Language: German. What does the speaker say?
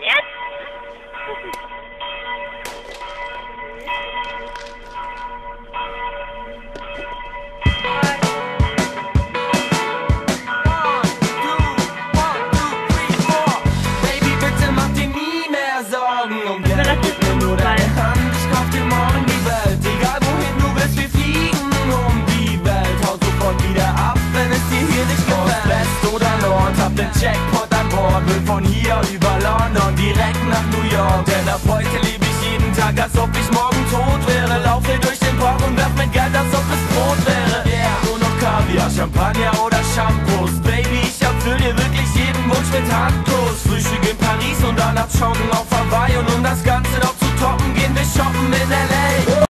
Jetzt? Baby, bitte mach dir nie mehr Sorgen um Geld. Gib mir nur deine Hand, ich kauf dir morgen die Welt. Egal wohin du willst, wir fliegen um die Welt. Hau sofort wieder ab, wenn es dir hier nicht gefällt. West oder Nord, hab den Jackpot an Bord. Will von hier über London direkt nach New York. Denn ab heute lebe ich jeden Tag, als ob ich morgen tot wäre. Laufe durch den Park und werf mit Geld, als ob es Brot wäre. Yeah, nur noch Kaviar, Champagner oder Shampoos. Baby, ich erfüll dir wirklich jeden Wunsch mit Handkuss. Frühstück in Paris und danach joggen auf Hawaii. Und um das Ganze noch